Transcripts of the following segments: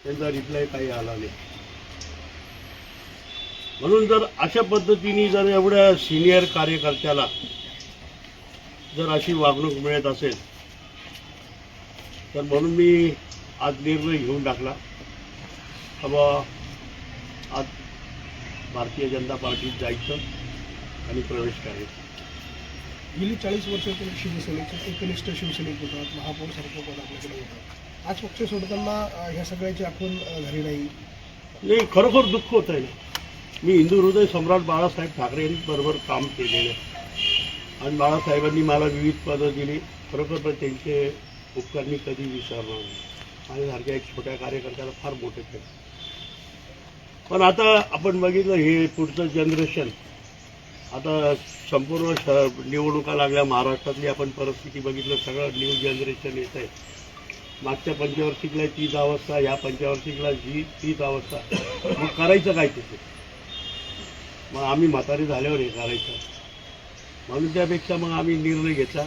त्यांचा रिप्लाय काही आला नाही. म्हणून जर अशा पद्धतीने जर एवढ्या सिनियर कार्यकर्त्याला जर अशी वागणूक मिळत असेल तर म्हणून मी आज निर्णय घेऊन टाकला की आज भारतीय जनता पार्टीत जायचं आणि प्रवेश करायचा. गेली 40 वर्ष शिवसेनेचे एकनिष्ठ शिवसैनिक होतात, महापौर सारखं पद आपल्याकडे होतं. आज पक्ष सोडताना ह्या सगळ्याची आठवण झाली नाही. खरोखर दुःख होत आहे ना. मी हिंदू हृदय सम्राट बाळासाहेब ठाकरे यांनी बरोबर काम केलेलं आहे आणि बाळासाहेबांनी मला विविध पदं दिली. खरोखर पण त्यांचे उपकार मी कधी विसरणार नाही. माझ्यासारख्या एक छोट्या कार्यकर्त्याला फार मोठे केले. पण आता आपण बघितलं हे पुढचं जनरेशन, आता संपूर्ण निवडणुका लागल्या महाराष्ट्रातली आपण परिस्थिती बघितलं, सगळं न्यू जनरेशन येत आहे. मागच्या पंचवार्षिकला तीच अवस्था, ह्या पंचवार्षिकला तीच अवस्था. मग करायचं काय तिथे? मग आम्ही म्हातारी झाल्यावर हे करायचं. म्हणून त्यापेक्षा मग आम्ही निर्णय घेतला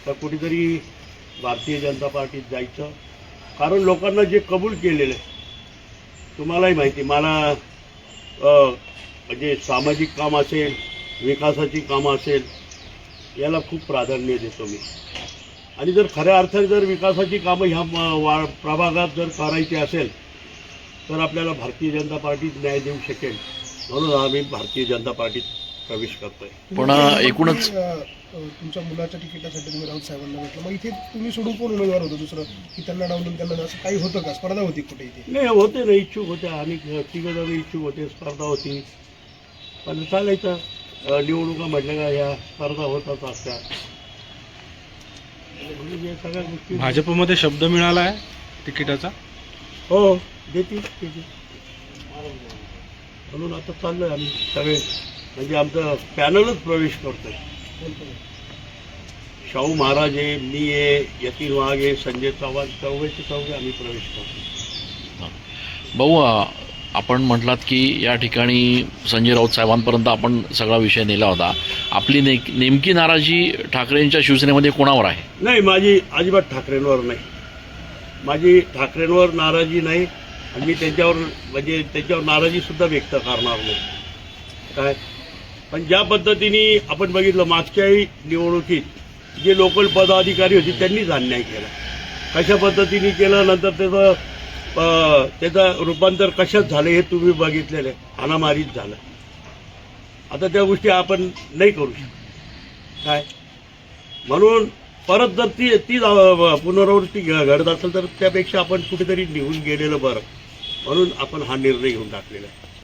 तर कुठेतरी भारतीय जनता पार्टीत जायचं. कारण लोकांना जे कबूल केलेलं आहे तुम्हालाही माहिती, मला म्हणजे सामाजिक काम असेल, विकासाची कामं असेल, याला खूप प्राधान्य देतो मी. आणि जर खऱ्या अर्थाने जर विकासाची कामं ह्या प्रभागात जर करायची असेल तर आपल्याला भारतीय जनता पार्टीत न्याय देऊ शकेल. म्हणून आम्ही भारतीय जनता पार्टीत प्रवेश करतोय. पण एकूणच तुमच्या मुलाच्या तिकिटासाठी तुम्ही राऊत साहेबांना भेटलं, मग इथे तुम्ही सोडून कोण उमेदवार होतं दुसरं की त्यांना डावलून त्यांना असं काही होतं का? स्पर्धा होती कुठे इथे? नाही होते ना, इच्छुक होते आणि तिघजण इच्छुक होते, स्पर्धा होती. पण चालायचं, निवडणुका म्हटल्या का ह्या स्पर्धा होतात असत्या. म्हणजे सगळ्या गोष्टी भाजपमध्ये शब्द मिळाला आहे तिकिटाचा? हो देतील. म्हणून आता चाललोय आम्ही सगळे, म्हणजे आमचं पॅनलच प्रवेश करतोय. शाहू महाराज आहे, मी आहे, यतीन वाघ आहे, संजय चव्हाण, चौघे आम्ही प्रवेश करतो. भाऊ, आपण म्हटलात की या ठिकाणी संजय राऊत साहेबांपर्यंत आपण सगळा विषय नेला होता. आपली नेमकी नाराजी ठाकरेंच्या शिवसेनेमध्ये कोणावर आहे? नाही, माझी अजिबात ठाकरेंवर नाही. माझी ठाकरेंवर नाराजी नाही आणि मी त्यांच्यावर नाराजीसुद्धा व्यक्त करणार नाही. काय पण ज्या पद्धतीने आपण बघितलं मागच्याही निवडणुकीत जे लोकल पदाधिकारी होते त्यांनीच अन्याय केला. कशा पद्धतीने केलं, नंतर त्याचं रूपांतर कशात झालं हे तुम्ही बघितलेलं आहे. हाणामारीच झालं. आता त्या गोष्टी आपण नाही करू शकत. काय म्हणून परत जर ती पुनरावृत्ती घडत असेल तर त्यापेक्षा आपण कुठेतरी निघून गेलेलं बरं. म्हणून आपण हा निर्णय घेऊन टाकलेला आहे.